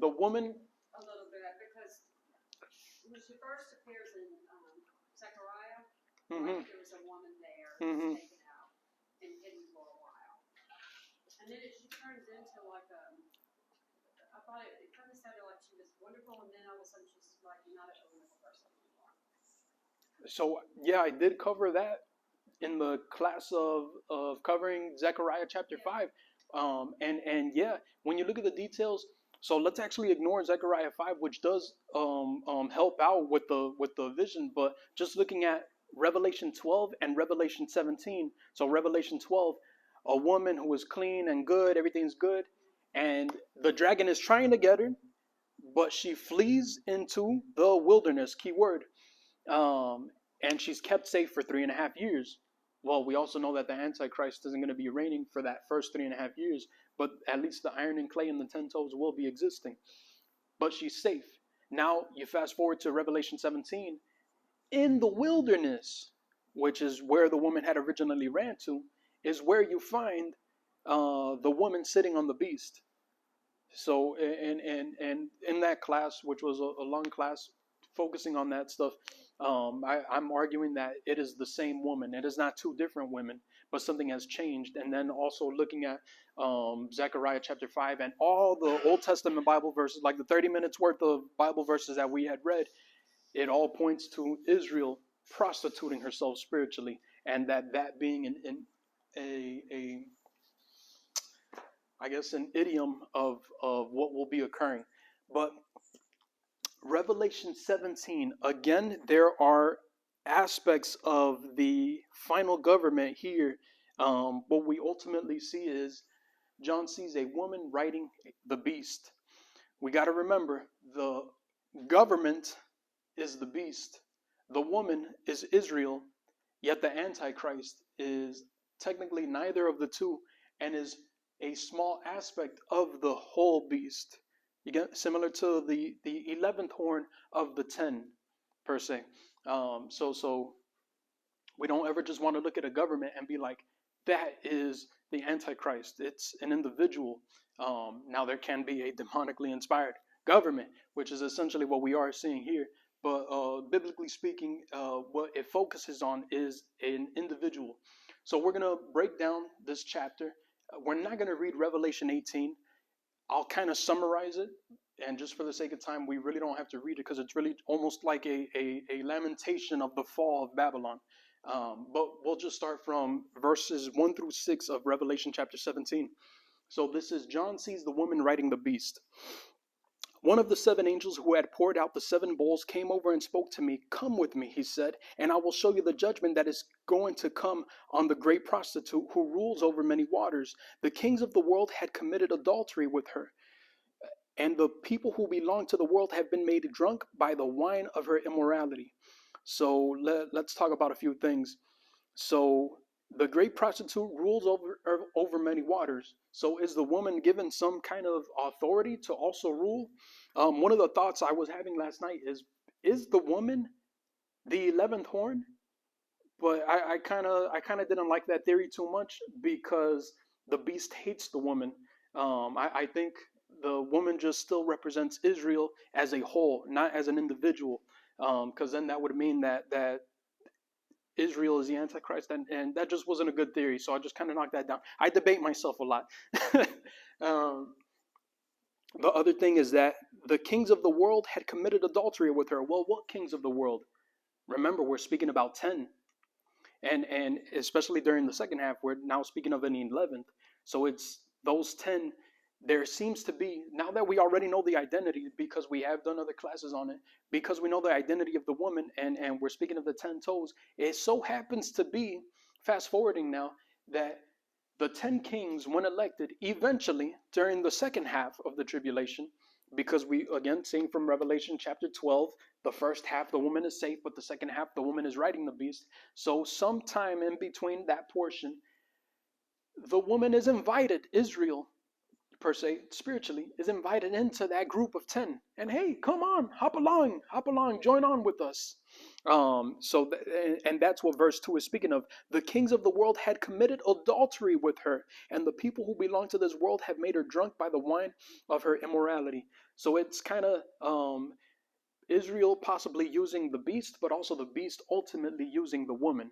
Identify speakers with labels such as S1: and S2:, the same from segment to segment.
S1: the woman.
S2: A little bit, because when she first appears in Zechariah,
S1: Mm-hmm.
S2: there was a woman there
S1: Mm-hmm.
S2: taken out and hidden for a while. And then she turns into like I thought it kind of sounded like she was wonderful, and then all of a sudden she's like not a wonderful person anymore.
S1: So yeah, I did cover that in the class of covering Zechariah chapter 5. And yeah, when you look at the details, so let's actually ignore Zechariah 5, which does help out with the vision, but just looking at Revelation 12 and Revelation 17. So Revelation 12, a woman who is clean and good, everything's good, and the dragon is trying to get her, but she flees into the wilderness, key word, and she's kept safe for 3.5 years. Well, we also know that the antichrist isn't going to be reigning for that first 3.5 years, but at least the iron and clay and the 10 toes will be existing. But she's safe. Now you fast forward to Revelation 17. In the wilderness, which is where the woman had originally ran to, is where you find the woman sitting on the beast. So in that class, which was a long class focusing on that stuff, I'm arguing that it is the same woman. It is not two different women, but something has changed. And then also looking at Zechariah chapter 5 and all the Old Testament Bible verses, like the 30 minutes worth of Bible verses that we had read, it all points to Israel prostituting herself spiritually, and that being I guess an idiom of what will be occurring. But Revelation 17, again, there are aspects of the final government here. What we ultimately see is John sees a woman riding the beast. We got to remember, the government is the beast. The woman is Israel, yet the Antichrist is technically neither of the two and is a small aspect of the whole beast. You get similar to the 11th horn of the 10 per se. So we don't ever just want to look at a government and be like, that is the Antichrist. It's an individual. Now there can be a demonically inspired government, which is essentially what we are seeing here. But biblically speaking, what it focuses on is an individual. So we're going to break down this chapter. We're not going to read Revelation 18. I'll kind of summarize it. And just for the sake of time, we really don't have to read it because it's really almost like a lamentation of the fall of Babylon. But we'll just start from verses 1 through 6 of Revelation chapter 17. So this is John sees the woman riding the beast. One of the 7 angels who had poured out the 7 bowls came over and spoke to me. Come with me, he said, and I will show you the judgment that is going to come on the great prostitute who rules over many waters. The kings of the world had committed adultery with her, and the people who belong to the world have been made drunk by the wine of her immorality. So let's talk about a few things. So the great prostitute rules over many waters. So is the woman given some kind of authority to also rule? One of the thoughts I was having last night is the woman the 11th horn? But I kind of didn't like that theory too much because the beast hates the woman. I think the woman just still represents Israel as a whole, not as an individual. Because then that would mean that Israel is the Antichrist, and that just wasn't a good theory, so I just kind of knocked that down. I debate myself a lot. The other thing is that the kings of the world had committed adultery with her. Well, what kings of the world? Remember, we're speaking about 10, and especially during the second half, we're now speaking of an 11th. So it's those 10. There seems to be, now that we already know the identity because we have done other classes on it, because we know the identity of the woman and we're speaking of the 10 toes, it so happens to be, fast forwarding now, that the 10 kings, when elected, eventually, during the second half of the tribulation, because we, again, seeing from Revelation chapter 12, the first half, the woman is safe, but the second half, the woman is riding the beast. So sometime in between that portion, the woman is invited, Israel, per se, spiritually, is invited into that group of 10. And hey, come on, hop along, join on with us. And that's what verse 2 is speaking of. The kings of the world had committed adultery with her, and the people who belong to this world have made her drunk by the wine of her immorality. So it's kind of Israel possibly using the beast, but also the beast ultimately using the woman.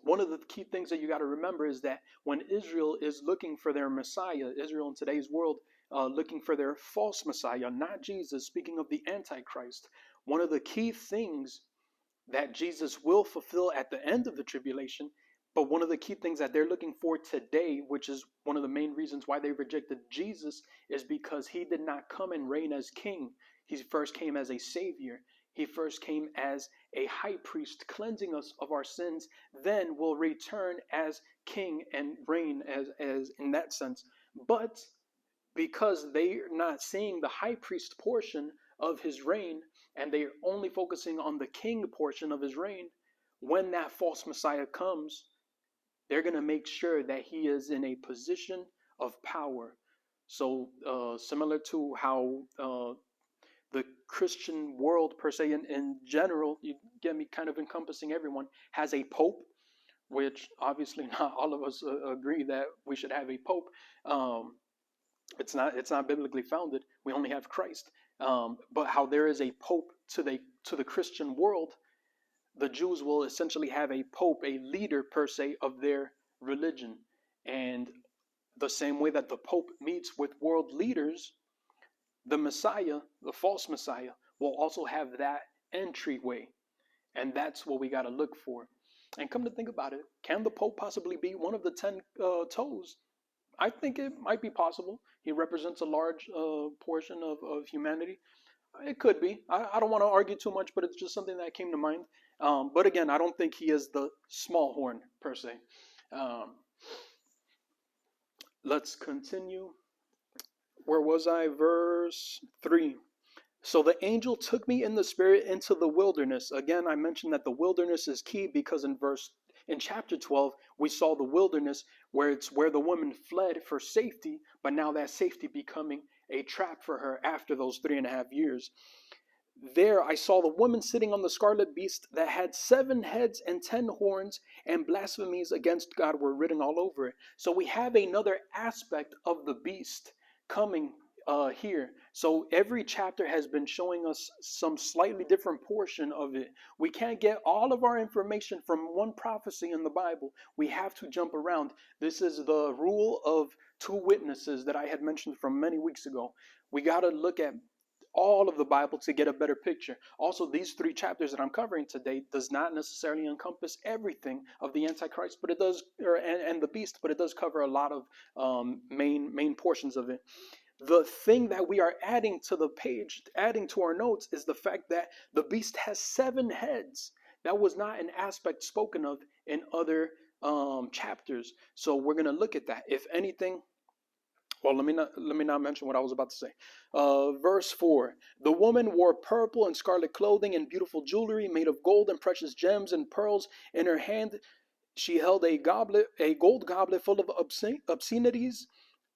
S1: One of the key things that you got to remember is that when Israel is looking for their Messiah, Israel in today's world, looking for their false Messiah, not Jesus, speaking of the antichrist, one of the key things that Jesus will fulfill at the end of the tribulation, but one of the key things that they're looking for today, which is one of the main reasons why they rejected Jesus, is because he did not come and reign as king. He first came as a savior. He first came as a high priest, cleansing us of our sins, then will return as king and reign as in that sense. But because they're not seeing the high priest portion of his reign, and they're only focusing on the king portion of his reign, when that false Messiah comes, they're going to make sure that he is in a position of power. So similar to how the Christian world per se in general, you get me, kind of encompassing everyone, has a pope, which obviously not all of us agree that we should have a pope. It's not biblically founded. We only have Christ. But how there is a pope to the Christian world, the Jews will essentially have a pope, a leader per se of their religion. And the same way that the pope meets with world leaders, the Messiah, the false Messiah, will also have that entryway. And that's what we got to look for. And come to think about it, can the pope possibly be one of the 10 toes? I think it might be possible. He represents a large portion of humanity. It could be. I don't want to argue too much, but it's just something that came to mind. But again, I don't think he is the small horn per se. Let's continue. Where was I? Verse 3. So the angel took me in the spirit into the wilderness. Again, I mentioned that the wilderness is key because in chapter 12, we saw the wilderness where it's where the woman fled for safety, but now that safety becoming a trap for her after those 3.5 years. There I saw the woman sitting on the scarlet beast that had 7 heads and 10 horns, and blasphemies against God were written all over it. So we have another aspect of the beast coming here. So every chapter has been showing us some slightly different portion of it. We can't get all of our information from one prophecy in the Bible. We have to jump around. This is the rule of 2 witnesses that I had mentioned from many weeks ago. We got to look at all of the Bible to get a better picture. Also, these 3 chapters that I'm covering today does not necessarily encompass everything of the Antichrist, but it does, and the beast, but it does cover a lot of main portions of it. The thing that we are adding to the page, adding to our notes, is the fact that the beast has 7 heads. That was not an aspect spoken of in other chapters. So we're going to look at that. If anything, well, let me not mention what I was about to say. Verse 4. The woman wore purple and scarlet clothing and beautiful jewelry made of gold and precious gems and pearls. In her hand she held a gold goblet full of obscenities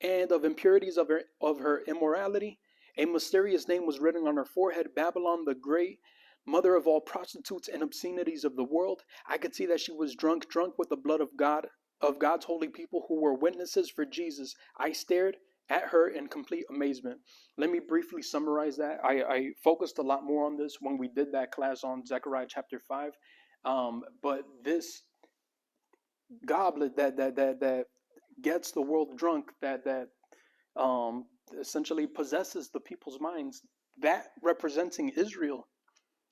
S1: and of impurities of her immorality. A mysterious name was written on her forehead, Babylon the Great, mother of all prostitutes and obscenities of the world. I could see that she was drunk with the blood of God's holy people who were witnesses for Jesus. I stared at her in complete amazement. Let me briefly summarize that. I focused a lot more on this when we did that class on Zechariah chapter 5. But this goblet that gets the world drunk, that essentially possesses the people's minds, that representing Israel.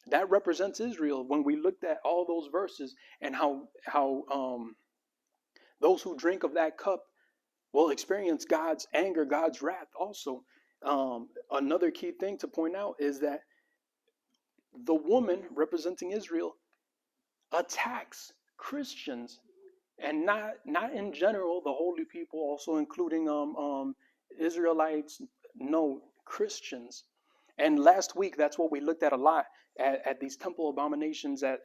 S1: That represents Israel when we looked at all those verses and how those who drink of that cup will experience God's anger, God's wrath also. Another key thing to point out is that the woman representing Israel attacks Christians, and not in general the holy people, also including Israelites, no, Christians. And last week, that's what we looked at a lot at these temple abominations, at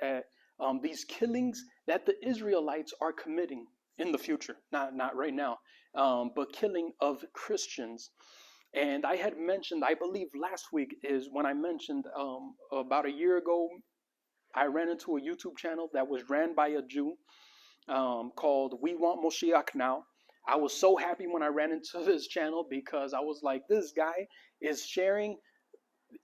S1: these killings that the Israelites are committing in the future, not right now, but killing of Christians. And I had mentioned, I believe last week is when I mentioned about a year ago, I ran into a YouTube channel that was ran by a Jew called We Want Moshiach Now. I was so happy when I ran into this channel because I was like, this guy is sharing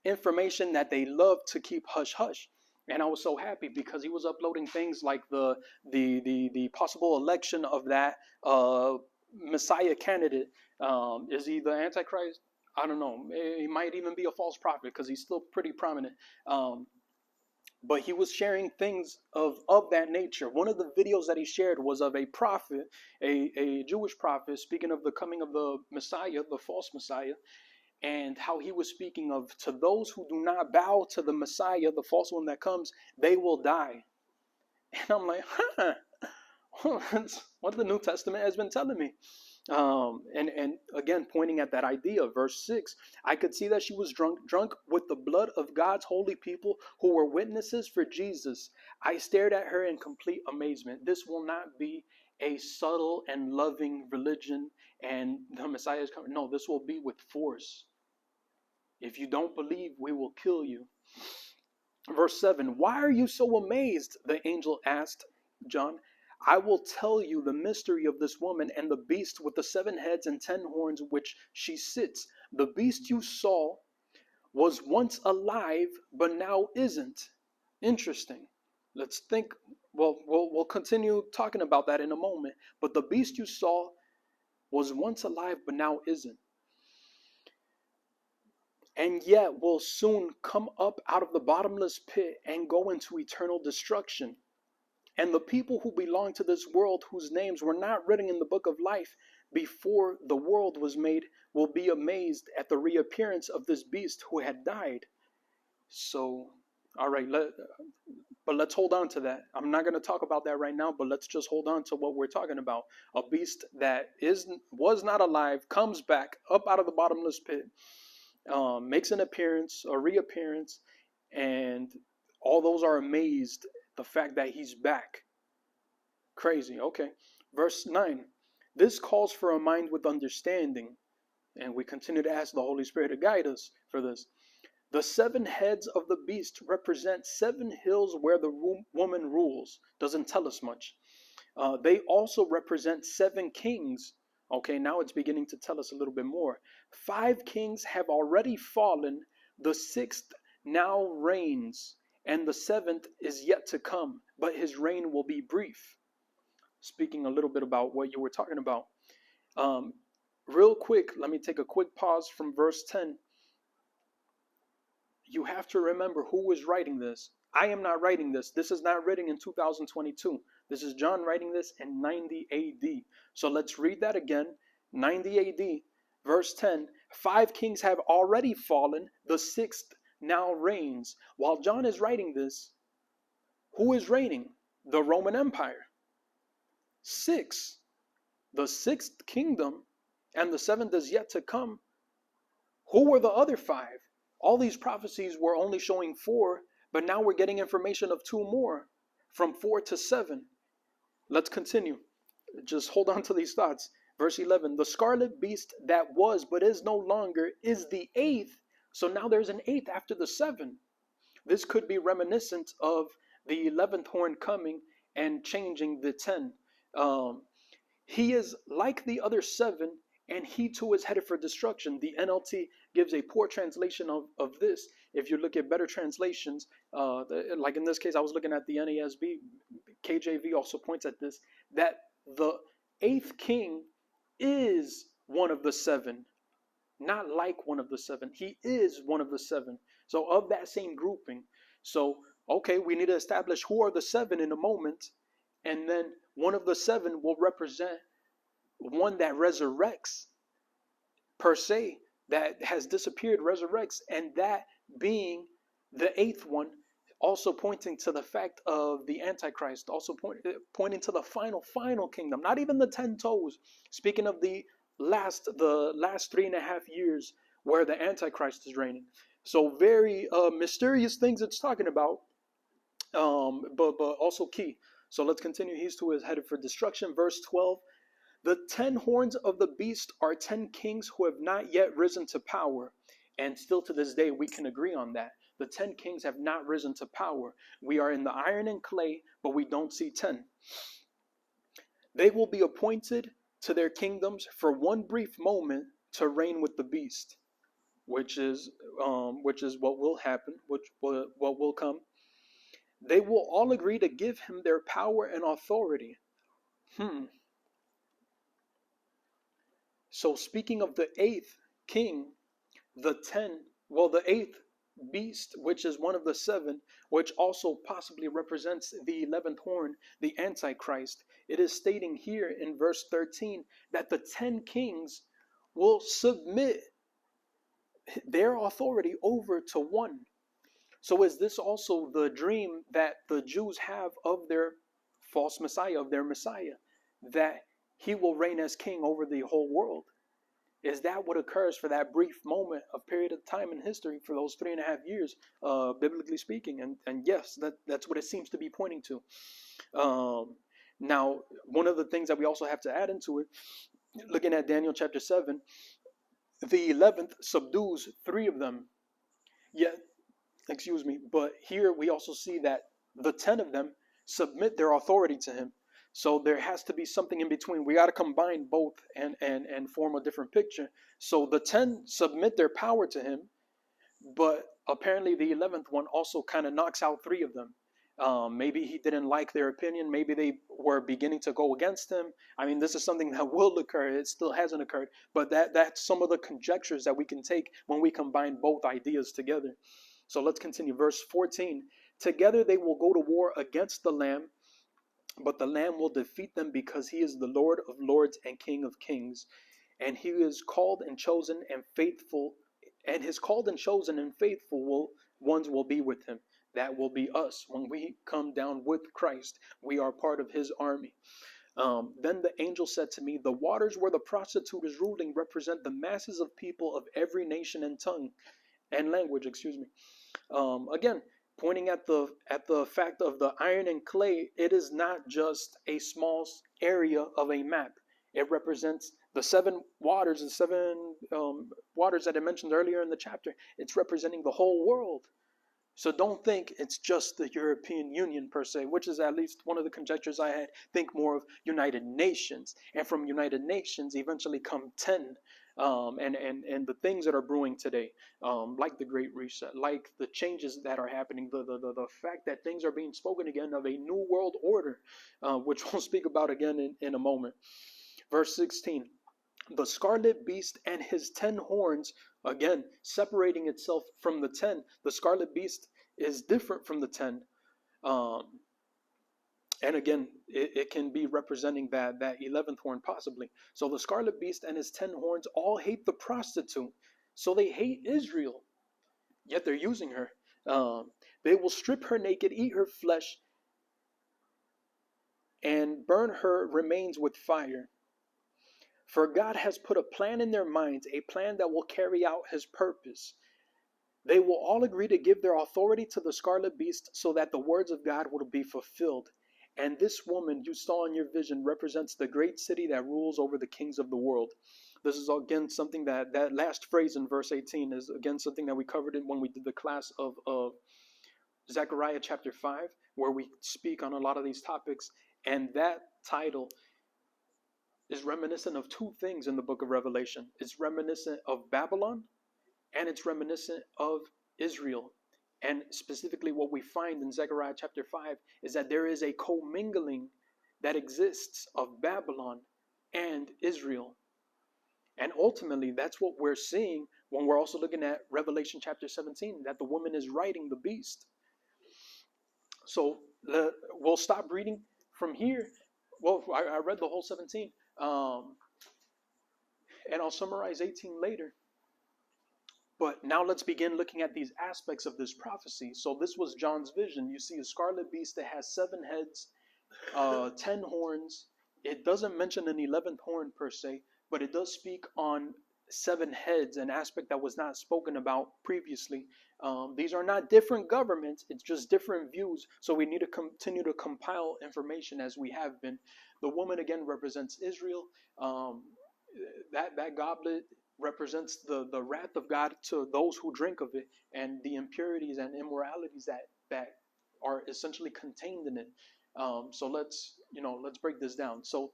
S1: information that they love to keep hush hush. And I was so happy because he was uploading things like the possible election of that Messiah candidate. Is he the Antichrist? I don't know. He might even be a false prophet because he's still pretty prominent. But he was sharing things of that nature. One of the videos that he shared was of a prophet, a Jewish prophet, speaking of the coming of the Messiah, the false Messiah, and how he was speaking of, to those who do not bow to the Messiah, the false one that comes, they will die. And I'm like, that's what the New Testament has been telling me. And again, pointing at that idea, verse 6, I could see that she was drunk with the blood of God's holy people who were witnesses for Jesus. I stared at her in complete amazement. This will not be a subtle and loving religion and the Messiah is coming. No, this will be with force. If you don't believe, we will kill you. Verse 7, why are you so amazed? The angel asked John. I will tell you the mystery of this woman and the beast with the 7 heads and 10 horns which she sits. The beast you saw was once alive, but now isn't. Interesting. Let's think. Well, we'll continue talking about that in a moment. But the beast you saw was once alive, but now isn't. And yet will soon come up out of the bottomless pit and go into eternal destruction. And the people who belong to this world, whose names were not written in the book of life before the world was made, will be amazed at the reappearance of this beast who had died. So, all right, but let's hold on to that. I'm not going to talk about that right now, but let's just hold on to what we're talking about. A beast that was not alive, comes back up out of the bottomless pit, makes an appearance, a reappearance, and all those are amazed the fact that he's back. Crazy. Okay. Verse 9. This calls for a mind with understanding. And we continue to ask the Holy Spirit to guide us for this. The 7 heads of the beast represent 7 hills where the woman rules. Doesn't tell us much. They also represent 7 kings. Okay, now it's beginning to tell us a little bit more. 5 kings have already fallen. The 6th now reigns. And the 7th is yet to come, but his reign will be brief. Speaking a little bit about what you were talking about. Real quick, let me take a quick pause from verse 10. You have to remember who was writing this. I am not writing this. This is not written in 2022. This is John writing this in 90 AD. So let's read that again. 90 AD, verse 10. 5 kings have already fallen. The 6th now reigns. While John is writing this, who is reigning? The Roman Empire. 6. The 6th kingdom and the 7th is yet to come. Who were the other 5? All these prophecies were only showing 4, but now we're getting information of 2 more, from 4 to 7. Let's continue. Just hold on to these thoughts. Verse 11, the scarlet beast that was but is no longer is the 8th. So now there's an 8th after the 7. This could be reminiscent of the 11th horn coming and changing the 10. He is like the other 7, and he too is headed for destruction. The NLT gives a poor translation of this. If you look at better translations, like in this case, I was looking at the NASB, KJV also points at this, that the 8th king is one of the 7. Not like one of the 7. He is one of the 7. So of that same grouping. So, okay, we need to establish who are the 7 in a moment. And then one of the 7 will represent one that resurrects, per se, that has disappeared, resurrects. And that being the 8th one, also pointing to the fact of the Antichrist, also pointing to the final kingdom. Not even the 10 toes. Speaking of the last 3.5 years where the Antichrist is reigning. So very mysterious things it's talking about, but also key. So let's continue. He's too is headed for destruction. Verse 12. The 10 horns of the beast are 10 kings who have not yet risen to power. And still to this day, we can agree on that. The 10 kings have not risen to power. We are in the iron and clay, but we don't see 10. They will be appointed to their kingdoms for one brief moment to reign with the beast, which is what will happen, what will come. They will all agree to give him their power and authority. So speaking of the 8th king, the 8th beast, which is one of the 7, which also possibly represents the 11th horn, the antichrist, it is stating here in verse 13 that the 10 kings will submit their authority over to one. So is this also the dream that the Jews have of their false Messiah, of their Messiah, that he will reign as king over the whole world? Is that what occurs for that brief moment of period of time in history for those 3.5 years, biblically speaking? And yes, that's what it seems to be pointing to. Now, one of the things that we also have to add into it, looking at Daniel chapter 7, the 11th subdues 3 of them. Yet, but here we also see that the 10 of them submit their authority to him. So there has to be something in between. We got to combine both and form a different picture. So the 10 submit their power to him, but apparently the 11th one also kind of knocks out 3 of them. Maybe he didn't like their opinion. Maybe they were beginning to go against him. I mean, this is something that will occur. It still hasn't occurred. But that's some of the conjectures that we can take when we combine both ideas together. So let's continue. Verse 14. Together they will go to war against the Lamb, but the Lamb will defeat them because he is the Lord of lords and King of kings. And he is called and chosen and faithful. And his called and chosen and faithful ones will be with him. That will be us. When we come down with Christ, we are part of his army. Then the angel said to me, the waters where the prostitute is ruling represent the masses of people of every nation and tongue and language, Again, pointing at the fact of the iron and clay, it is not just a small area of a map. It represents the 7 waters, the 7 waters that I mentioned earlier in the chapter. It's representing the whole world. So don't think it's just the European Union per se, which is at least one of the conjectures I had. Think more of United Nations, and from United Nations eventually come 10. And the things that are brewing today, like the Great Reset, like the changes that are happening, the fact that things are being spoken again of a new world order, which we'll speak about again in a moment. Verse 16, the scarlet beast and his 10 horns, again, separating itself from the 10. The scarlet beast is different from the 10. And again, it can be representing that 11th horn possibly. So the scarlet beast and his 10 horns all hate the prostitute. So they hate Israel, yet they're using her. They will strip her naked, eat her flesh, and burn her remains with fire. For God has put a plan in their minds, a plan that will carry out his purpose. They will all agree to give their authority to the scarlet beast so that the words of God will be fulfilled. And this woman you saw in your vision represents the great city that rules over the kings of the world. This is again something that last phrase in verse 18 is again something that we covered in when we did the class of Zechariah chapter 5, where we speak on a lot of these topics. And that title is reminiscent of 2 things in the book of Revelation. It's reminiscent of Babylon, and it's reminiscent of Israel. And specifically what we find in Zechariah chapter 5 is that there is a commingling that exists of Babylon and Israel. And ultimately, that's what we're seeing when we're also looking at Revelation chapter 17, that the woman is riding the beast. So we'll stop reading from here. Well, I read the whole 17. And I'll summarize 18 later. But now let's begin looking at these aspects of this prophecy. So this was John's vision. You see a scarlet beast that has 7 heads, 10 horns. It doesn't mention an 11th horn per se, but it does speak on 7 heads, an aspect that was not spoken about previously. These are not different governments. It's just different views. So we need to continue to compile information as we have been. The woman again represents Israel. That goblet represents the wrath of God to those who drink of it, and the impurities and immoralities that are essentially contained in it. So let's break this down. So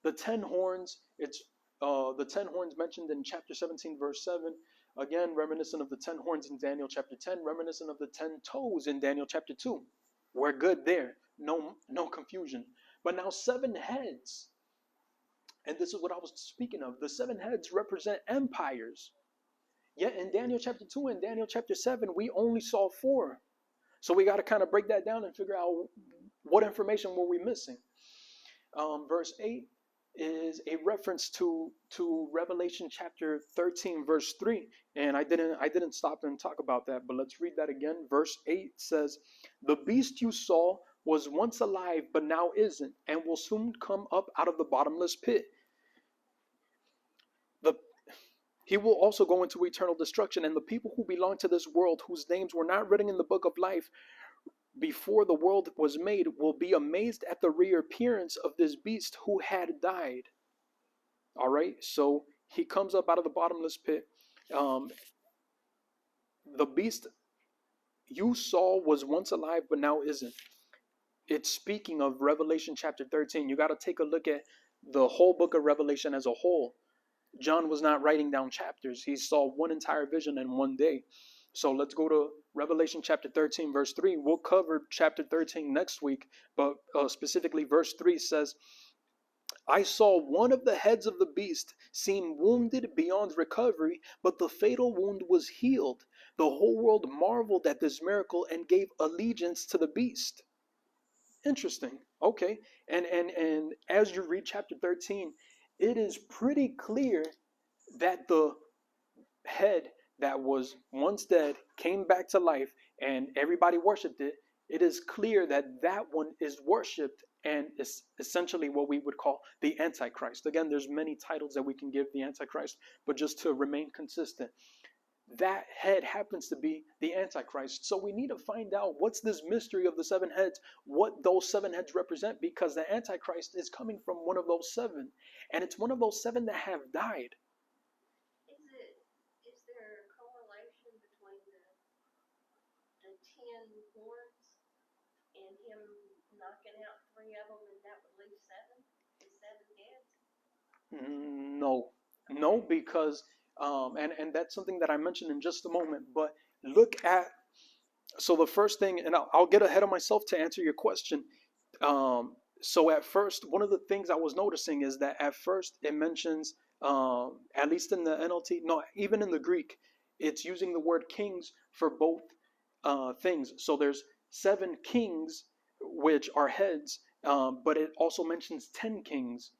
S1: the 10 horns, it's the 10 horns mentioned in chapter 17, verse 7. Again, reminiscent of the 10 horns in Daniel chapter 10, reminiscent of the 10 toes in Daniel chapter 2. We're good there. No confusion. But now 7 heads. And this is what I was speaking of. The 7 heads represent empires. Yet in Daniel chapter 2 and Daniel chapter 7, we only saw 4. So we got to kind of break that down and figure out what information were we missing. Verse 8 is a reference to Revelation chapter 13, verse 3. And I didn't stop and talk about that, but let's read that again. Verse 8 says, "The beast you saw was once alive, but now isn't, and will soon come up out of the bottomless pit. He will also go into eternal destruction, and the people who belong to this world, whose names were not written in the book of life before the world was made, will be amazed at the reappearance of this beast who had died." All right, so he comes up out of the bottomless pit. The beast you saw was once alive, but now isn't. It's speaking of Revelation chapter 13. You got to take a look at the whole book of Revelation as a whole. John was not writing down chapters. He saw one entire vision in one day. So let's go to Revelation chapter 13, verse 3. We'll cover chapter 13 next week, but specifically verse 3 says, "I saw one of the heads of the beast seem wounded beyond recovery, but the fatal wound was healed. The whole world marveled at this miracle and gave allegiance to the beast." Interesting. Okay. And as you read chapter 13, it is pretty clear that the head that was once dead came back to life and everybody worshiped it. It is clear that that one is worshipped and is essentially what we would call the antichrist. Again, there's many titles that we can give the antichrist, but just to remain consistent, that head happens to be the antichrist. So we need to find out what's this mystery of the 7 heads, what those 7 heads represent, because the antichrist is coming from one of those 7, and it's one of those 7 that have died.
S2: Is there a correlation between the 10 horns and him knocking out 3 of them, and that would leave 7? The 7 heads?
S1: No, because and that's something that I mentioned in just a moment. But look at, so the first thing, and I'll get ahead of myself to answer your question. So at first, one of the things I was noticing is that at first it mentions, at least in the NLT, no, even in the Greek, it's using the word kings for both things. So there's 7 kings, which are heads, but it also mentions 10 kings.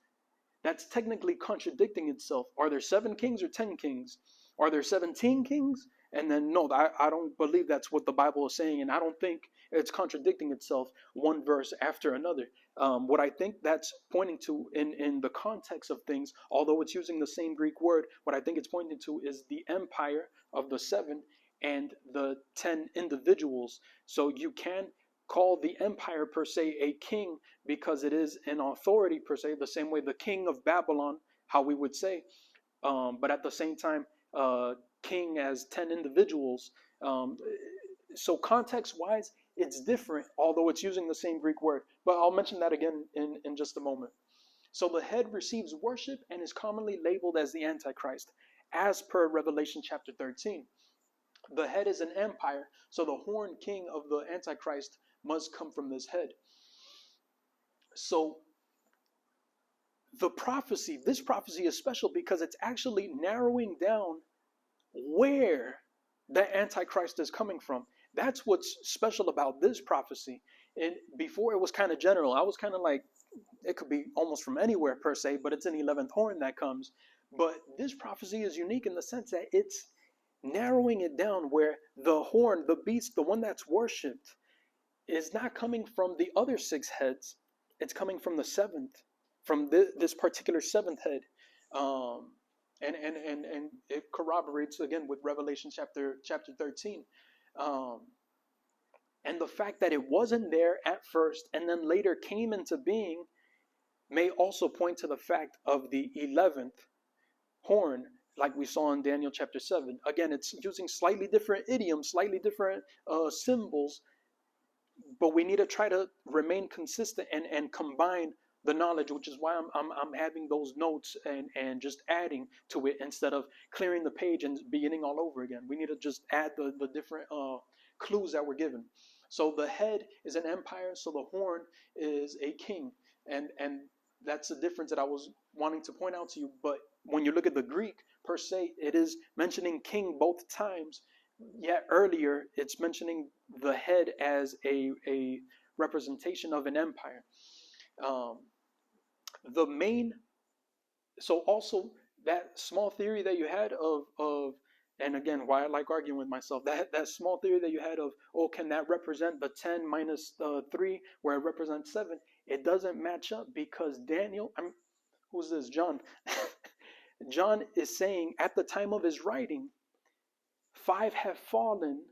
S1: That's technically contradicting itself. Are there 7 kings or 10 kings? Are there 17 kings? And then, no, I don't believe that's what the Bible is saying, and I don't think it's contradicting itself one verse after another. What I think that's pointing to in the context of things, although it's using the same Greek word, what I think it's pointing to is the empire of the 7 and the 10 individuals. So you can call the empire per se a king because it is an authority per se, the same way the king of Babylon, how we would say, but at the same time, king as 10 individuals. So context wise, it's different, although it's using the same Greek word. But I'll mention that again in just a moment. So the head receives worship and is commonly labeled as the Antichrist, as per Revelation chapter 13. The head is an empire, so the horned king of the Antichrist must come from this head. So this prophecy is special because it's actually narrowing down where the Antichrist is coming from. That's what's special about this prophecy. And before it was kind of general. I was kind of like, it could be almost from anywhere per se, but it's an 11th horn that comes. But this prophecy is unique in the sense that it's narrowing it down where the horn, the beast, the one that's worshipped, is not coming from the other 6 heads. It's coming from the 7th, from this particular 7th head. And it corroborates again with Revelation chapter 13. And the fact that it wasn't there at first and then later came into being may also point to the fact of the 11th horn like we saw in Daniel chapter 7. Again, it's using slightly different idioms, slightly different symbols, but we need to try to remain consistent and combine the knowledge, which is why I'm having those notes and just adding to it instead of clearing the page and beginning all over again. We need to just add the different clues that were given. So the head is an empire, so the horn is a king, and that's the difference that I was wanting to point out to you. But when you look at the Greek per se, it is mentioning king both times. Yet earlier, it's mentioning the head as a representation of an empire. The main, so also that small theory that you had of and again, why I like arguing with myself, that small theory that you had of, oh, can that represent the 10 minus 3 where it represents 7? It doesn't match up because Daniel, who's this? John. John is saying at the time of his writing, 5 have fallen,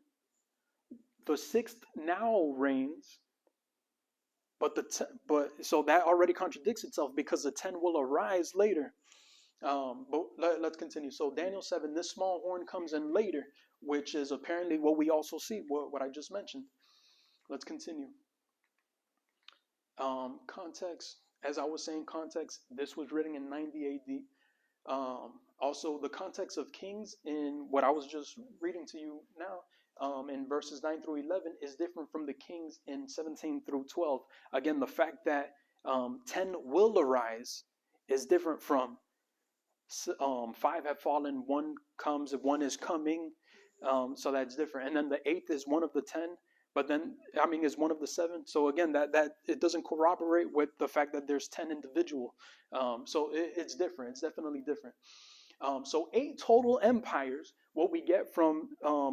S1: the 6th now reigns, but so that already contradicts itself because the 10 will arise later. But let's continue. So Daniel 7, this small horn comes in later, which is apparently what we also see, what I just mentioned. Let's continue. Context, as I was saying, context, this was written in 90 AD. Also, the context of kings in what I was just reading to you now, in verses 9 through 11 is different from the kings in 17 through 12. Again, the fact that 10 will arise is different from 5 have fallen, 1 comes, 1 is coming. So that's different. And then the 8th is one of the 10, but then, is one of the 7. So again, that it doesn't corroborate with the fact that there's 10 individual. So it's different. It's definitely different. So 8 total empires, what we get from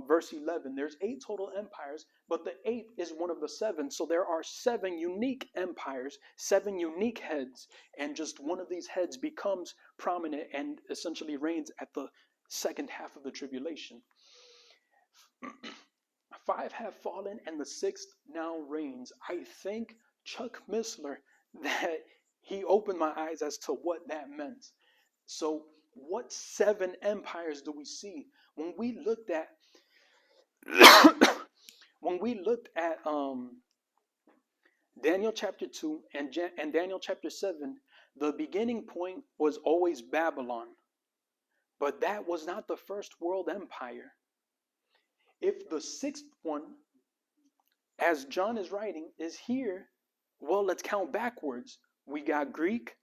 S1: verse 11, there's 8 total empires, but the 8th is one of the 7. So there are 7 unique empires, 7 unique heads, and just one of these heads becomes prominent and essentially reigns at the second half of the tribulation. 5 have fallen and the 6th now reigns. I think Chuck Missler that he opened my eyes as to what that meant. So what 7 empires do we see? When we looked at Daniel chapter 2 and Daniel chapter 7, the beginning point was always Babylon. But that was not the first world empire. If the 6th one, as John is writing, is here, well, let's count backwards. We got Greek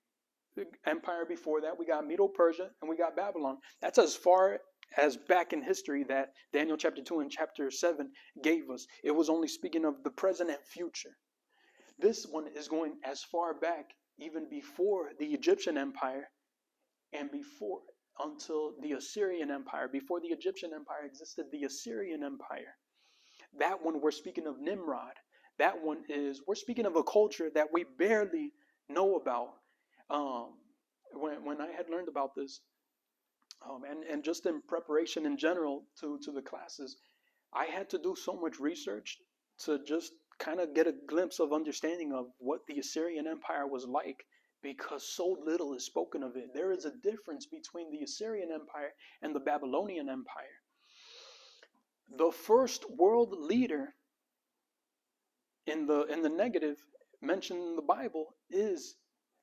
S1: empire before that, we got Medo-Persia, and we got Babylon. That's as far as back in history that Daniel chapter 2 and chapter 7 gave us. It was only speaking of the present and future. This one is going as far back, even before the Egyptian empire, and before until the Assyrian empire. Before the Egyptian empire existed, the Assyrian empire. That one, we're speaking of Nimrod. That one we're speaking of a culture that we barely know about. When I had learned about this, and just in preparation in general to the classes, I had to do so much research to just kind of get a glimpse of understanding of what the Assyrian Empire was like, because so little is spoken of it. There is a difference between the Assyrian Empire and the Babylonian Empire. The first world leader in the negative mentioned in the Bible is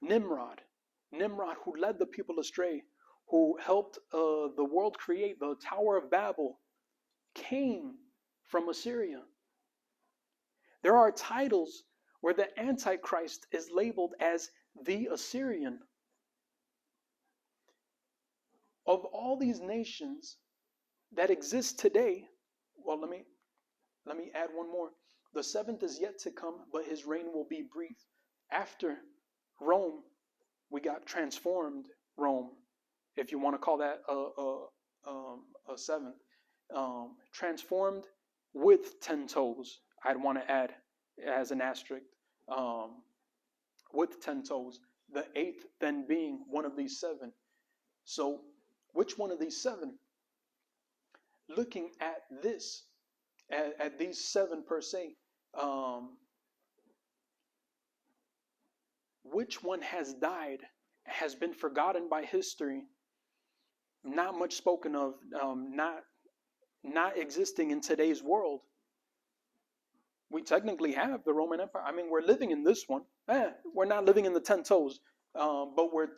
S1: Nimrod. Nimrod, who led the people astray, who helped the world create the Tower of Babel, came from Assyria. There are titles where the antichrist is labeled as the Assyrian. Of all these nations that exist today, well, let me add one more. The 7th is yet to come, but his reign will be brief. After Rome, we got transformed Rome, if you want to call that a 7th. Transformed with 10 toes, I'd want to add as an asterisk, with 10 toes. The 8th then being one of these 7. So which one of these 7? Looking at this, at these 7 per se, which one has died, has been forgotten by history, not much spoken of, not existing in today's world. We technically have the Roman Empire. I mean, we're living in this one. We're not living in the 10 toes, but we're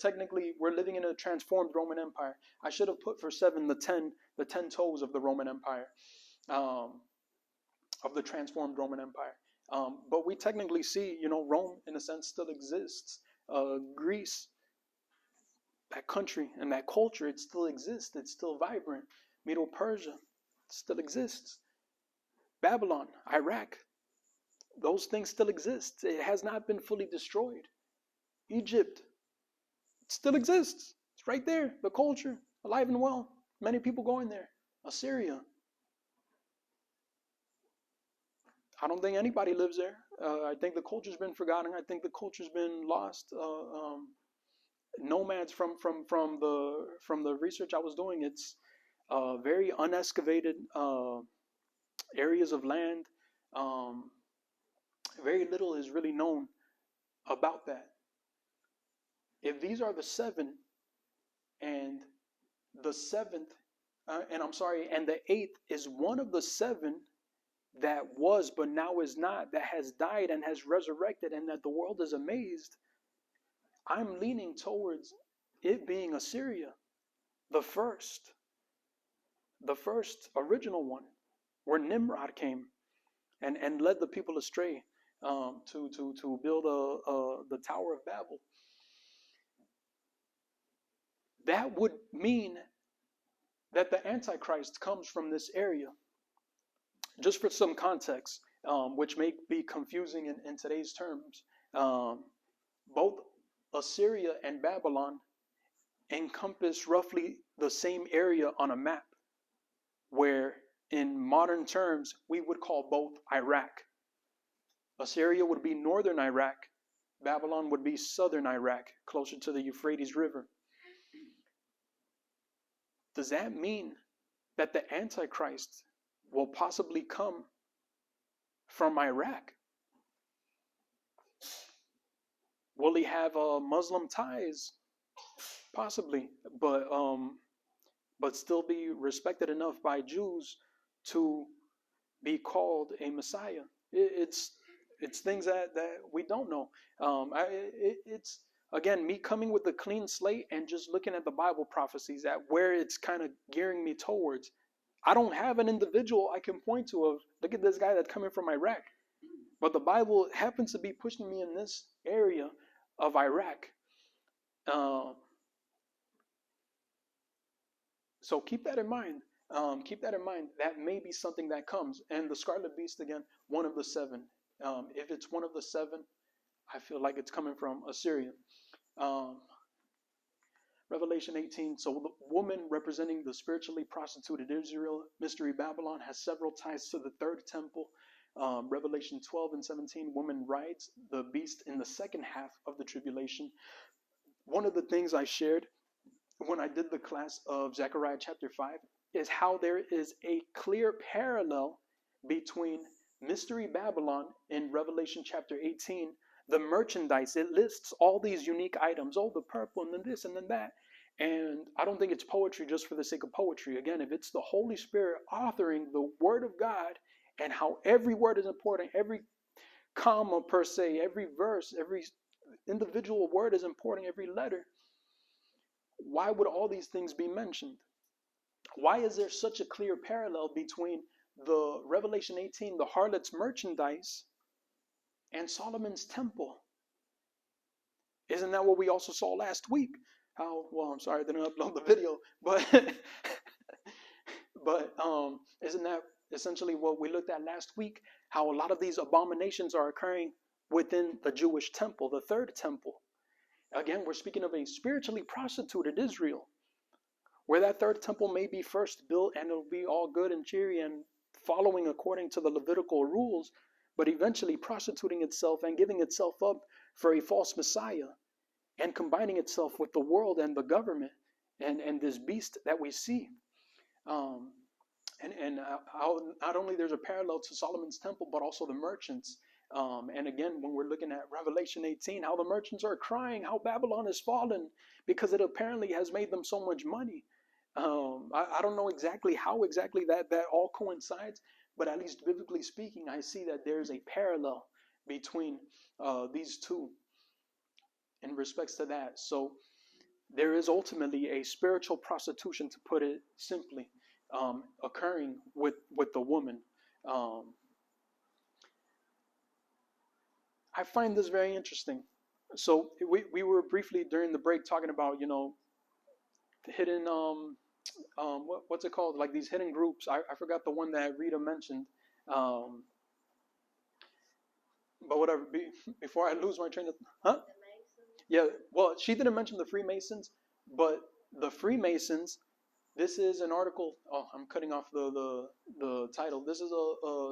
S1: living in a transformed Roman Empire. I should have put for 7 the 10 toes of the Roman Empire, of the transformed Roman Empire. But we technically see, Rome in a sense still exists. Greece, that country and that culture, it still exists. It's still vibrant. Middle Persia still exists. Babylon, Iraq, those things still exist. It has not been fully destroyed. Egypt, it still exists. It's right there. The culture, alive and well. Many people going there. Assyria. I don't think anybody lives there. I think the culture's been forgotten. I think the culture's been lost. Nomads from the research I was doing, it's very unexcavated areas of land. Very little is really known about that. If these are the 7, and the 7th, and the 8th is one of the 7 that was but now is not, that has died and has resurrected, and that the world is amazed, I'm leaning towards it being Assyria, the first original one, where Nimrod came and led the people astray, to build the Tower of Babel. That would mean that the Antichrist comes from this area. Just for some context, which may be confusing in today's terms, both Assyria and Babylon encompass roughly the same area on a map, where in modern terms we would call both Iraq. Assyria would be northern Iraq. Babylon would be southern Iraq, closer to the Euphrates River. Does that mean that the Antichrist will possibly come from Iraq? Will he have Muslim ties? Possibly, but still be respected enough by Jews to be called a Messiah. It's things that we don't know. It's, again, me coming with a clean slate and just looking at the Bible prophecies at where it's kind of gearing me towards. I don't have an individual I can point to of, look at this guy that's coming from Iraq. But the Bible happens to be pushing me in this area of Iraq. So keep that in mind. Keep that in mind. That may be something that comes. And the scarlet beast, again, one of the 7. If it's one of the 7, I feel like it's coming from Assyria. Revelation 18, so the woman representing the spiritually prostituted Israel, Mystery Babylon, has several ties to the 3rd temple. Revelation 12 and 17, woman rides the beast in the second half of the tribulation. One of the things I shared when I did the class of Zechariah chapter 5 is how there is a clear parallel between Mystery Babylon in Revelation chapter 18. The merchandise, it lists all these unique items. Oh, the purple, and then this, and then that. And I don't think it's poetry just for the sake of poetry. Again, if it's the Holy Spirit authoring the Word of God, and how every word is important, every comma per se, every verse, every individual word is important, every letter, why would all these things be mentioned? Why is there such a clear parallel between the Revelation 18, the harlot's merchandise, and Solomon's temple? Isn't that what we also saw last week? I'm sorry I didn't upload the video, but isn't that essentially what we looked at last week? How a lot of these abominations are occurring within the Jewish temple, the 3rd temple. Again, we're speaking of a spiritually prostituted Israel, where that 3rd temple may be first built and it'll be all good and cheery and following according to the Levitical rules, but eventually prostituting itself and giving itself up for a false Messiah, and combining itself with the world and the government and this beast that we see. How not only there's a parallel to Solomon's temple, but also the merchants. And again, when we're looking at Revelation 18, how the merchants are crying, how Babylon has fallen because it apparently has made them so much money. I don't know exactly how exactly that all coincides, but at least biblically speaking, I see that there's a parallel between these two in respects to that. So there is ultimately a spiritual prostitution, to put it simply, occurring with the woman. Um, I find this very interesting. So we were briefly during the break talking about, the hidden what's it called, like these hidden groups. I forgot the one that Rita mentioned, um, but whatever. Before I lose my train of, huh? Yeah. Well, she didn't mention the Freemasons, but the Freemasons. This is an article. Oh, I'm cutting off the title. This is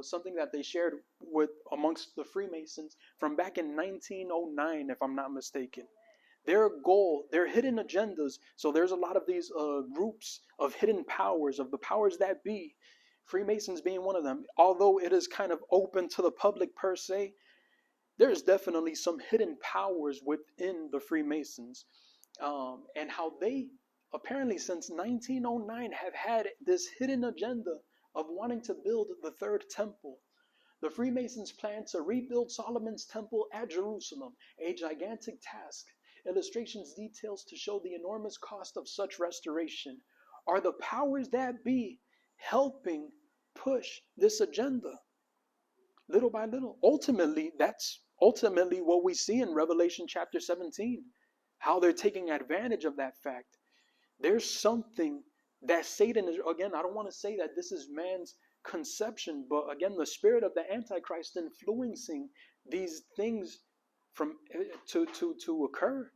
S1: something that they shared with amongst the Freemasons from back in 1909, if I'm not mistaken. Their goal, their hidden agendas. So there's a lot of these groups of hidden powers, of the powers that be. Freemasons being one of them. Although it is kind of open to the public per se, there's definitely some hidden powers within the Freemasons, and how they apparently since 1909 have had this hidden agenda of wanting to build the third temple. The Freemasons plan to rebuild Solomon's temple at Jerusalem, a gigantic task. Illustrations details to show the enormous cost of such restoration. Are the powers that be helping push this agenda little by little? That's ultimately what we see in Revelation chapter 17, how they're taking advantage of that fact. There's something that Satan is, again, I don't want to say that this is man's conception, but again, the spirit of the antichrist influencing these things from to occur,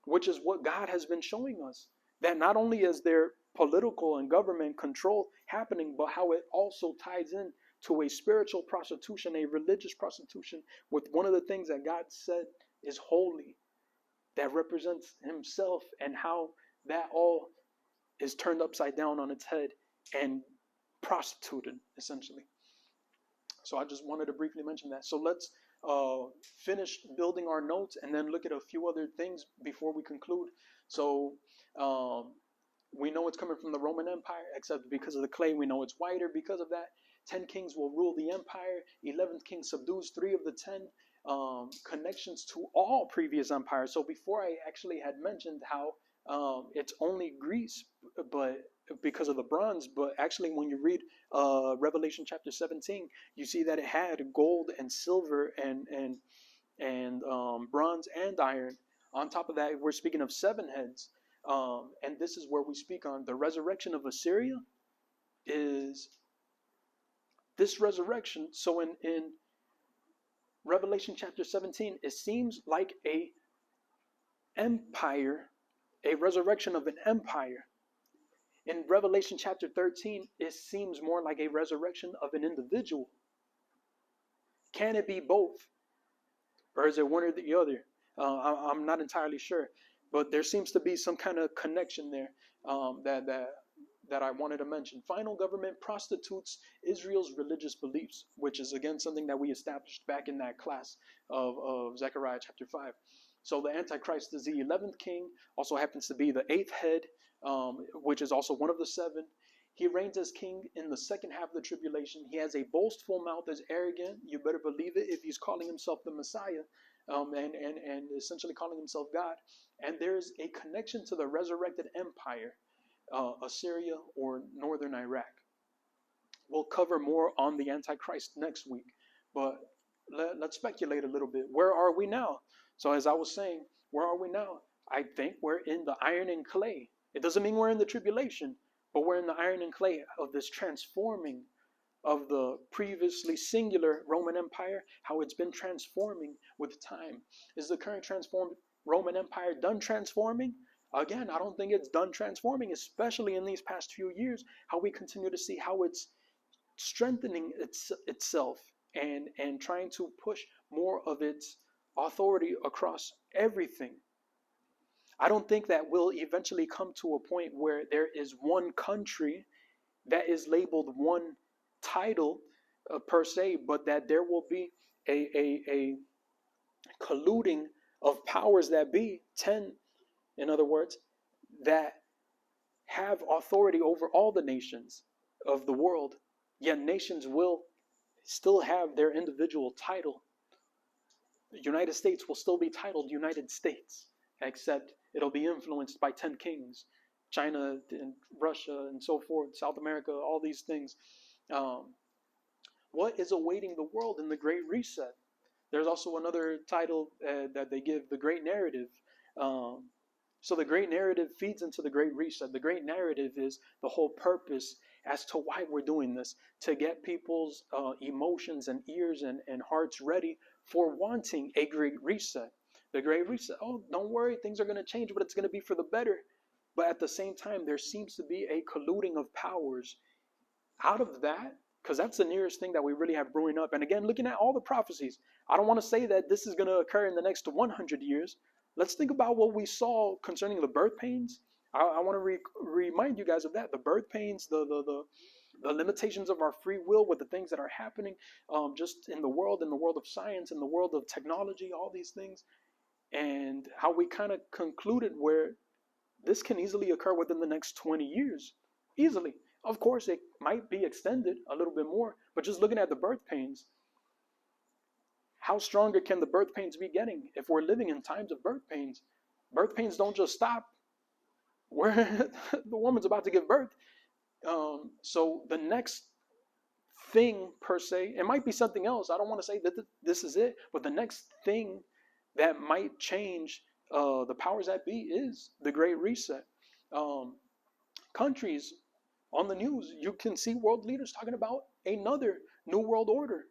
S1: which is what God has been showing us, that not only is there political and government control happening, but how it also ties in to a spiritual prostitution, a religious prostitution, with one of the things that God said is holy, that represents himself, and how that all is turned upside down on its head and prostituted, essentially. So I just wanted to briefly mention that. So let's finish building our notes and then look at a few other things before we conclude. So we know it's coming from the Roman Empire, except because of the clay, we know it's whiter because of that. 10 kings will rule the empire. 11th king subdues 3 of the 10. Connections to all previous empires. So before I actually had mentioned how it's only Greece, but because of the bronze, but actually when you read Revelation chapter 17, you see that it had gold and silver and bronze and iron. On top of that, we're speaking of 7 heads, and this is where we speak on the resurrection of Assyria. Is this resurrection? So in Revelation chapter 17, it seems like a empire, a resurrection of an empire. In Revelation chapter 13, it seems more like a resurrection of an individual. Can it be both? Or is it one or the other? I'm not entirely sure. But there seems to be some kind of connection there that I wanted to mention. Final government prostitutes Israel's religious beliefs, which is again something that we established back in that class of Zechariah chapter 5. So the Antichrist is the 11th king, also happens to be the 8th head, which is also one of the 7. He reigns as king in the second half of the tribulation. He has a boastful mouth, is arrogant. You better believe it if he's calling himself the Messiah, and essentially calling himself God. And there's a connection to the resurrected empire, Assyria or northern Iraq. We'll cover more on the Antichrist next week, but let's speculate a little bit. Where are we now? So as I was saying, where are we now? I think we're in the iron and clay. It doesn't mean we're in the tribulation, but we're in the iron and clay of this transforming of the previously singular Roman Empire, how it's been transforming with time. Is the current transformed Roman Empire done transforming? Again, I don't think it's done transforming, especially in these past few years, how we continue to see how it's strengthening itself and trying to push more of its authority across everything. I don't think that we'll eventually come to a point where there is one country that is labeled one title per se, but that there will be a colluding of powers that be, 10 in other words, that have authority over all the nations of the world, yet nations will still have their individual title. The United States will still be titled United States, except it'll be influenced by 10 kings. China and Russia and so forth, South America, all these things. What is awaiting the world in the Great Reset? There's also another title that they give, the Great Narrative. So the Great Narrative feeds into the Great Reset. The Great Narrative is the whole purpose as to why we're doing this, to get people's emotions and ears and hearts ready for wanting a Great Reset. The Great Reset, oh, don't worry, things are going to change, but it's going to be for the better. But at the same time, there seems to be a colluding of powers out of that, because that's the nearest thing that we really have brewing up. And again, looking at all the prophecies, I don't want to say that this is going to occur in the next 100 years. Let's think about what we saw concerning the birth pains. I want to remind you guys of that. The birth pains, the limitations of our free will with the things that are happening just in the world of science, in the world of technology, all these things. And how we kind of concluded where this can easily occur within the next 20 years. Easily. Of course, it might be extended a little bit more, but just looking at the birth pains, how stronger can the birth pains be getting if we're living in times of birth pains? Birth pains don't just stop where the woman's about to give birth. So the next thing, per se, it might be something else. I don't want to say that this is it, but the next thing that might change the powers that be is the Great Reset. Countries on the news, you can see world leaders talking about another new world order.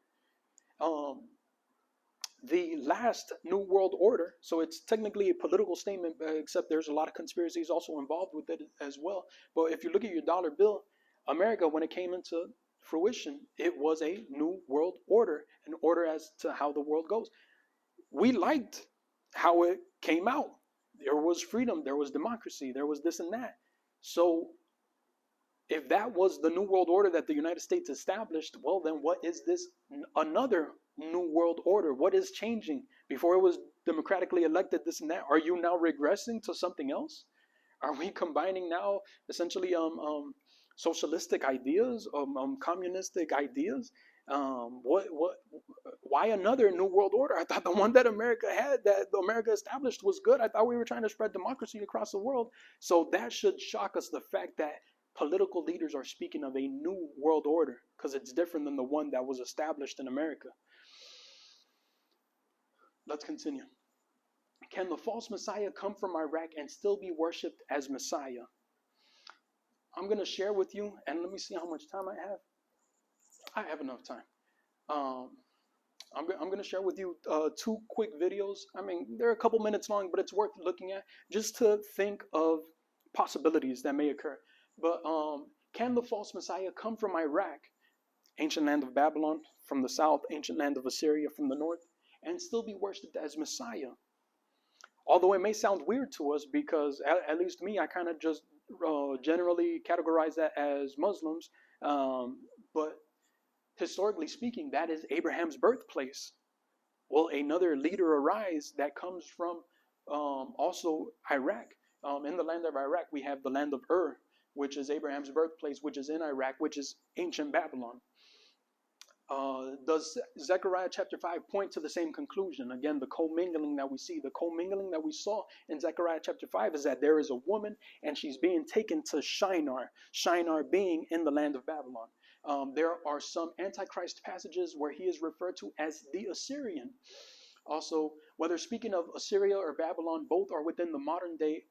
S1: The last new world order, so it's technically a political statement, except there's a lot of conspiracies also involved with it as well. But if you look at your dollar bill, America, when it came into fruition, it was a new world order, an order as to how the world goes. We liked how it came out. There was freedom, there was democracy, there was this and that. So if that was the new world order that the United States established, well, then what is this another new world order? What is changing? Before it was democratically elected, this and that. Are you now regressing to something else? Are we combining now essentially socialistic ideas, communistic ideas? Why another new world order? I thought the one that America had, that America established, was good. I thought we were trying to spread democracy across the world. So that should shock us, the fact that political leaders are speaking of a new world order, because it's different than the one that was established in America. Let's continue. Can the false Messiah come from Iraq and still be worshipped as Messiah? I'm going to share with you, and let me see how much time I have. I have enough time. I'm going to share with you 2 quick videos. I mean, they're a couple minutes long, but it's worth looking at just to think of possibilities that may occur. But can the false Messiah come from Iraq, ancient land of Babylon from the south, ancient land of Assyria from the north, and still be worshipped as Messiah? Although it may sound weird to us, because at least me, I kind of just generally categorize that as Muslims. But historically speaking, that is Abraham's birthplace. Will another leader arise that comes from also Iraq? In the land of Iraq, we have the land of Ur, which is Abraham's birthplace, which is in Iraq, which is ancient Babylon. Does Zechariah chapter 5 point to the same conclusion? Again, the commingling that we see, the commingling that we saw in Zechariah chapter 5 is that there is a woman and she's being taken to Shinar, Shinar being in the land of Babylon. There are some antichrist passages where he is referred to as the Assyrian. Also, whether speaking of Assyria or Babylon, both are within the modern day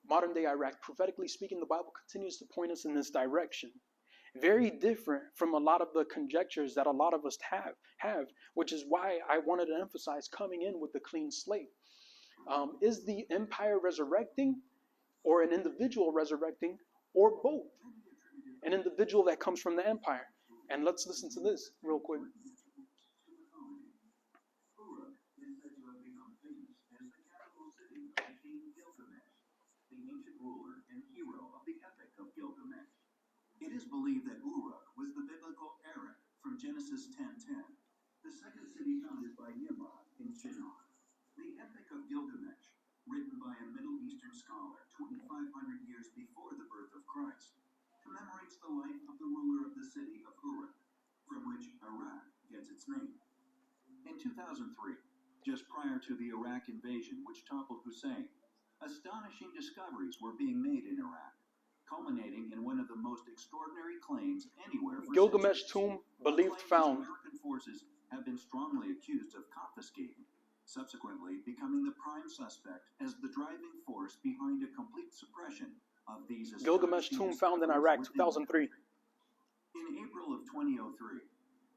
S1: Iraq. Prophetically speaking, the Bible continues to point us in this direction. Very different from a lot of the conjectures that a lot of us have, which is why I wanted to emphasize coming in with the clean slate. Is the empire resurrecting, or an individual resurrecting, or both? An individual that comes from the empire. And let's listen to this real quick.
S3: It is believed that Uruk was the biblical Erech from Genesis 10:10, the second city founded by Nimrod in Shinar. The Epic of Gilgamesh, written by a Middle Eastern scholar 2,500 years before the birth of Christ, commemorates the life of the ruler of the city of Uruk, from which Iraq gets its name. In 2003, just prior to the Iraq invasion which toppled Hussein, astonishing discoveries were being made in Iraq, culminating in one of the most extraordinary claims anywhere for
S1: Gilgamesh
S3: centuries.
S1: tomb believed
S3: A claim
S1: found.
S3: which American forces have been strongly accused of confiscating, subsequently becoming the prime suspect as the driving force behind a complete suppression of these
S1: Gilgamesh
S3: astonishing
S1: tomb found in
S3: discoveries
S1: Iraq,
S3: within the
S1: 2003.
S3: country. In April of 2003,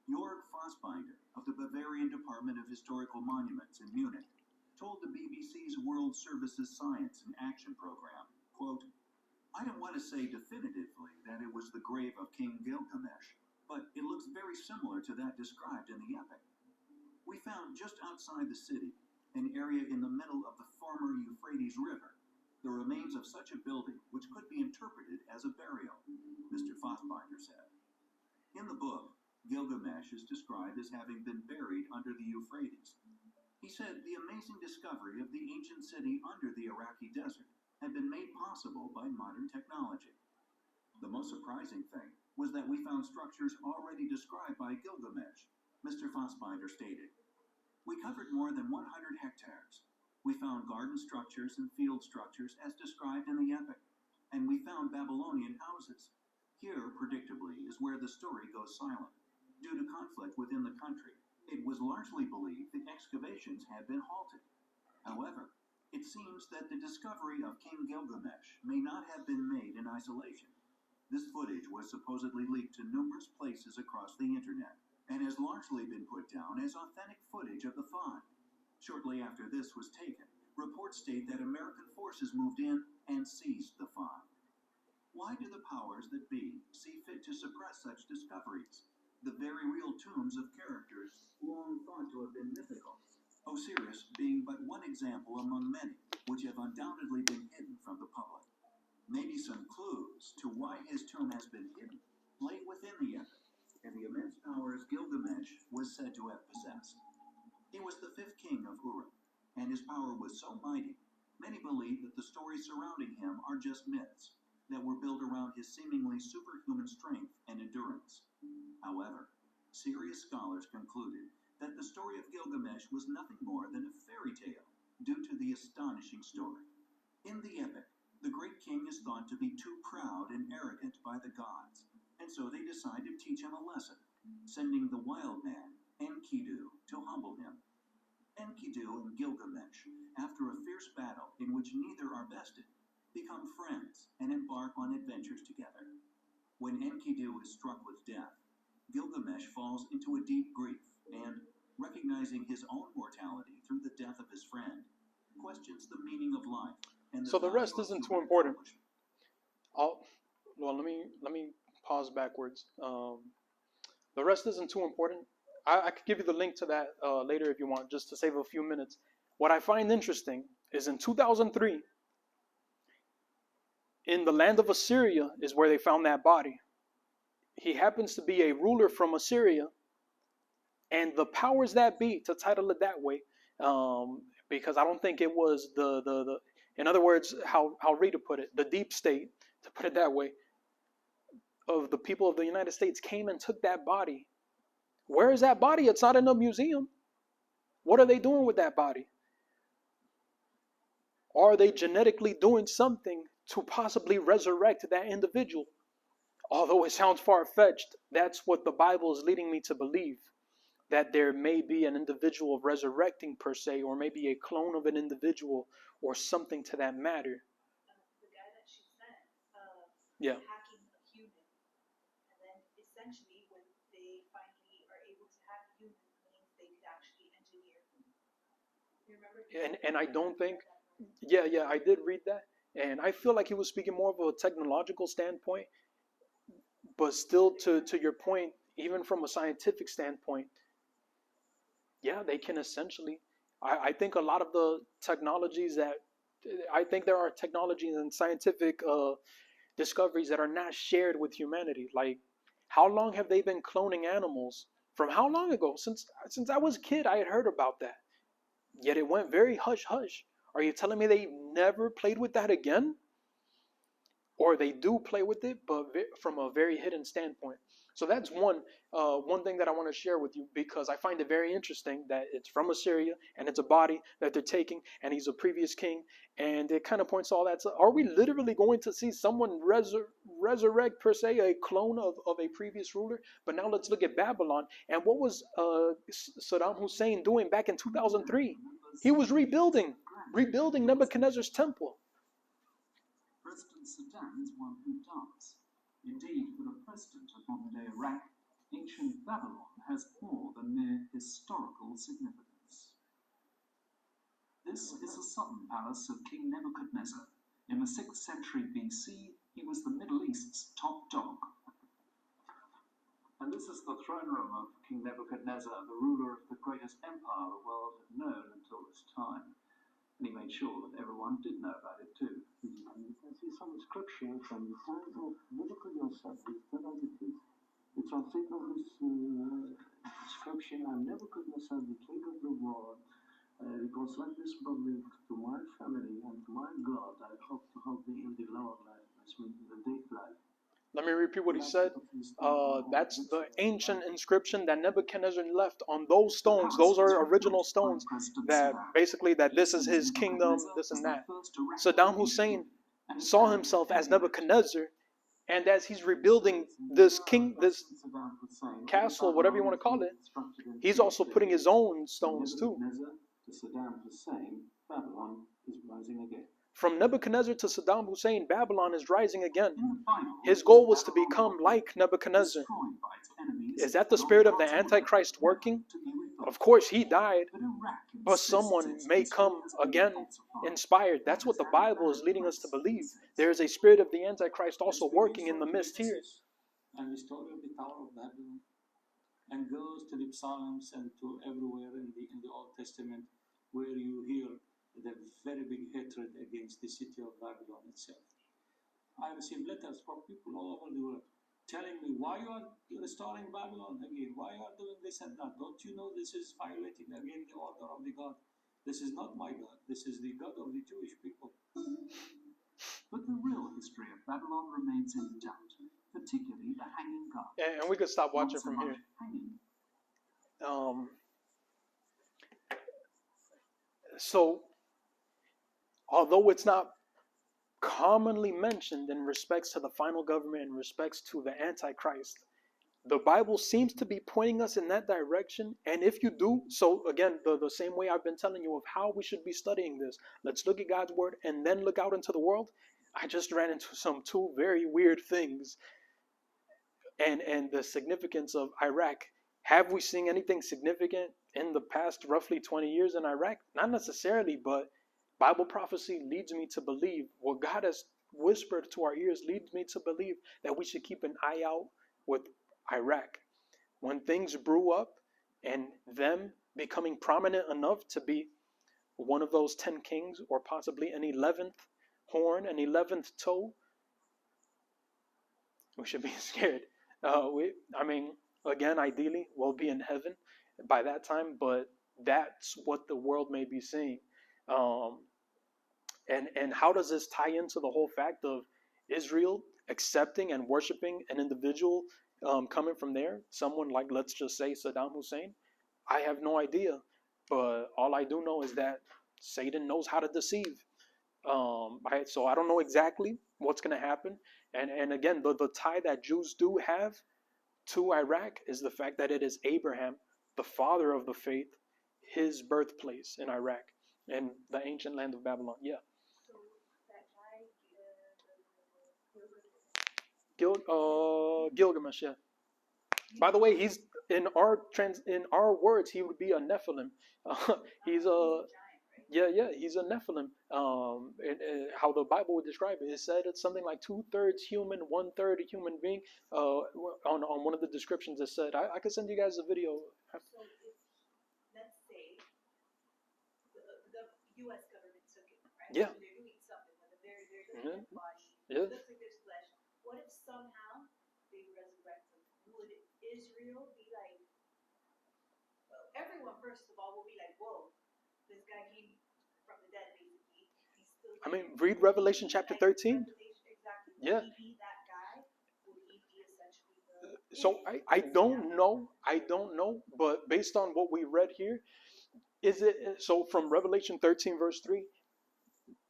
S3: Jörg Fassbinder of the Bavarian Department of Historical Monuments in Munich told the BBC's World Services Science and Action Program, quote, "I don't want to say definitively that it was the grave of King Gilgamesh, but it looks very similar to that described in the epic. We found just outside the city, an area in the middle of the former Euphrates River, the remains of such a building which could be interpreted as a burial," Mr. Fassbinder said. In the book, Gilgamesh is described as having been buried under the Euphrates. He said the amazing discovery of the ancient city under the Iraqi desert had been made possible by modern technology. The most surprising thing was that we found structures already described by Gilgamesh, Mr. Fassbinder stated. We covered more than 100 hectares. We found garden structures and field structures as described in the epic, and we found Babylonian houses. Here, predictably, is where the story goes silent. Due to conflict within the country, it was largely believed the excavations had been halted. However, it seems that the discovery of King Gilgamesh may not have been made in isolation. This footage was supposedly leaked to numerous places across the internet and has largely been put down as authentic footage of the find. Shortly after this was taken, reports state that American forces moved in and seized the find. Why do the powers that be see fit to suppress such discoveries? The very real tombs of characters long thought to have been mythical. Osiris being but one example among many, which have undoubtedly been hidden from the public. Maybe some clues to why his tomb has been hidden lay within the epic and the immense powers Gilgamesh was said to have possessed. He was the fifth king of Uruk, and his power was so mighty, many believe that the stories surrounding him are just myths that were built around his seemingly superhuman strength and endurance. However, serious scholars concluded that the story of Gilgamesh was nothing more than a fairy tale due to the astonishing story. In the epic, the great king is thought to be too proud and arrogant by the gods, and so they decide to teach him a lesson, sending the wild man, Enkidu, to humble him. Enkidu and Gilgamesh, after a fierce battle in which neither are bested, become friends and embark on adventures together. When Enkidu is struck with death, Gilgamesh falls into a deep grief and, recognizing his own mortality through the death of his friend, questions the meaning of life and
S1: So the
S3: value
S1: rest
S3: of
S1: isn't too
S3: human
S1: important.
S3: accomplishment.
S1: Let me pause backwards. The rest isn't too important. I could give you the link to that later if you want, just to save a few minutes. What I find interesting is in 2003, in the land of Assyria is where they found that body. He happens to be a ruler from Assyria, and the powers that be, to title it that way, because I don't think it was the in other words, how Rita put it, the deep state, to put it that way, of the people of the United States came and took that body. Where is that body? It's not in a museum. What are they doing with that body? Are they genetically doing something to possibly resurrect that individual? Although it sounds far-fetched, that's what the Bible is leading me to believe, that there may be an individual resurrecting per se, or maybe a clone of an individual or something to that matter.
S2: The guy that she sent,
S1: Yeah.
S2: hacking a human, and then essentially when they finally are able to hack humans, means they could actually engineer. You remember?
S1: And I don't think, yeah, I did read that, and I feel like he was speaking more of a technological standpoint, but still to your point, even from a scientific standpoint, yeah, they can essentially. I think a lot of the technologies that I think there are technologies and scientific discoveries that are not shared with humanity. Like, how long have they been cloning animals? From how long ago? Since I was a kid, I had heard about that. Yet it went very hush hush Are you telling me they never played with that again? Or they do play with it, but from a very hidden standpoint. So that's one thing that I want to share with you, because I find it very interesting that it's from Assyria and it's a body that they're taking, and he's a previous king, and it kind of points all that to, are we literally going to see someone resurrect, per se, a clone of a previous ruler? But now let's look at Babylon, and what was Saddam Hussein doing back in 2003? He was rebuilding Nebuchadnezzar's temple.
S3: President Saddam is one who does. Indeed, for the president of modern-day Iraq, ancient Babylon has more than mere historical significance. This is the southern palace of King Nebuchadnezzar. In the 6th century BC, he was the Middle East's top dog. And this is the throne room of King Nebuchadnezzar, the ruler of the greatest empire the world had known until this time. And he made sure that everyone did know about it too.
S4: And you can see some inscription from the time of Nebuchadnezzar, the third entity. The translator of this inscription, "I'm Nebuchadnezzar, the king of the world. I consecrate this public to my family and to my God. I hope to help me in the lower life, as in the death life."
S1: Let me repeat what he said. That's the ancient inscription that Nebuchadnezzar left on those stones. Those are original stones that basically that this is his kingdom, this and that. Saddam Hussein saw himself as Nebuchadnezzar, and as he's rebuilding this castle, whatever you want to call it, he's also putting his own stones too.
S4: Saddam Hussein, Babylon is rising again.
S1: From Nebuchadnezzar to Saddam Hussein, Babylon is rising again. His goal was to become like Nebuchadnezzar. Is that the spirit of the Antichrist working? Of course, he died, but someone may come again inspired. That's what the Bible is leading us to believe. There is a spirit of the Antichrist also working in the midst here.
S4: And the story of the Tower of Babylon, and goes to the Psalms and to everywhere in the Old Testament, where you hear the very big hatred against the city of Babylon itself. I received letters from people all over the world telling me, why you are restoring Babylon again? Why you are doing this and that? Don't you know this is violating again the order of the God? This is not my God. This is the God of the Jewish people.
S3: But the real history of Babylon remains in doubt, particularly the hanging God.
S1: And we could stop watching from here. So, although it's not commonly mentioned in respects to the final government, in respects to the Antichrist, the Bible seems to be pointing us in that direction. And if you do, so again, the same way I've been telling you of how we should be studying this, let's look at God's word and then look out into the world. I just ran into two very weird things, and the significance of Iraq. Have we seen anything significant in the past roughly 20 years in Iraq? Not necessarily, but Bible prophecy leads me to believe, what God has whispered to our ears leads me to believe that we should keep an eye out with Iraq. When things brew up and them becoming prominent enough to be one of those 10 kings, or possibly an 11th horn, an 11th toe, we should be scared. Again, ideally, we'll be in heaven by that time, but that's what the world may be seeing. And how does this tie into the whole fact of Israel accepting and worshiping an individual coming from there? Someone like, let's just say, Saddam Hussein? I have no idea. But all I do know is that Satan knows how to deceive. So I don't know exactly what's going to happen. And again, the tie that Jews do have to Iraq is the fact that it is Abraham, the father of the faith, his birthplace in Iraq and the ancient land of Babylon. Yeah.
S2: So that guy,
S1: Gilgamesh. Yeah. By the way, he's in our words, he would be a Nephilim. He's a he's a Nephilim. How the Bible would describe it, it said it's something like 2/3 human, 1/3 human being. On one of the descriptions, it said, I could send you guys a video.
S2: so if, let's say, the U.S. government took it, right?
S1: Yeah.
S2: So they're doing something with a very, very little body.
S1: Yeah.
S2: It looks like there's flesh. What if somehow they resurrect them? Would Israel be like, well, everyone, first of all, will be like, whoa, this guy came from the dead, basically.
S1: I mean, read Revelation chapter 13. Yeah. So I don't know. I don't know. But based on what we read here, is it so from Revelation 13 verse 3?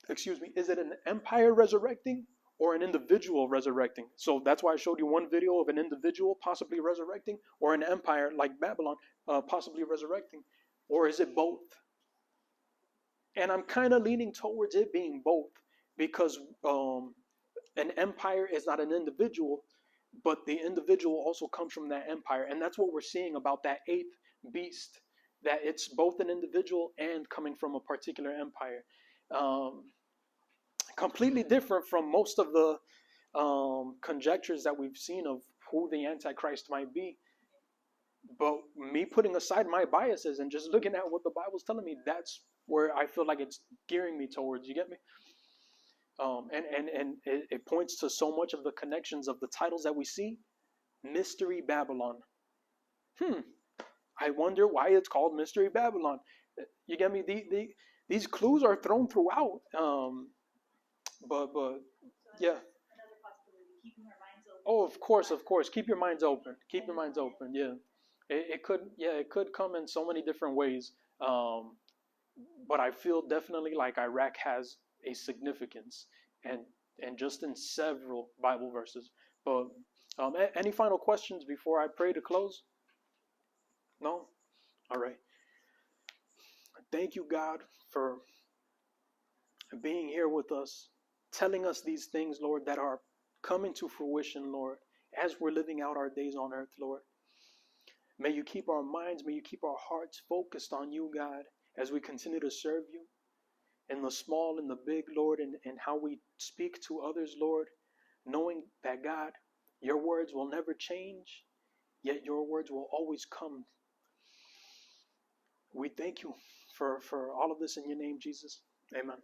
S1: Excuse me. Is it an empire resurrecting or an individual resurrecting? So that's why I showed you one video of an individual possibly resurrecting, or an empire like Babylon possibly resurrecting, or is it both? And I'm kind of leaning towards it being both, because an empire is not an individual, but the individual also comes from that empire. And that's what we're seeing about that eighth beast, that it's both an individual and coming from a particular empire. Completely different from most of the conjectures that we've seen of who the antichrist might be. But me putting aside my biases and just looking at what the Bible's telling me, that's where I feel like it's gearing me towards. You get me? And it points to so much of the connections of the titles that we see. Mystery Babylon. I wonder why it's called Mystery Babylon. You get me? These clues are thrown throughout. But yeah. Oh, of course. Keep your minds open. Keep your minds open. Yeah. It could come in so many different ways. But I feel definitely like Iraq has a significance, and just in several Bible verses. But any final questions before I pray to close? No? All right. Thank you, God, for being here with us, telling us these things, Lord, that are coming to fruition, Lord, as we're living out our days on earth, Lord. May you keep our minds, may you keep our hearts focused on you, God, as we continue to serve you in the small and the big, Lord, and how we speak to others, Lord, knowing that, God, your words will never change, yet your words will always come. We thank you for all of this in your name, Jesus. Amen.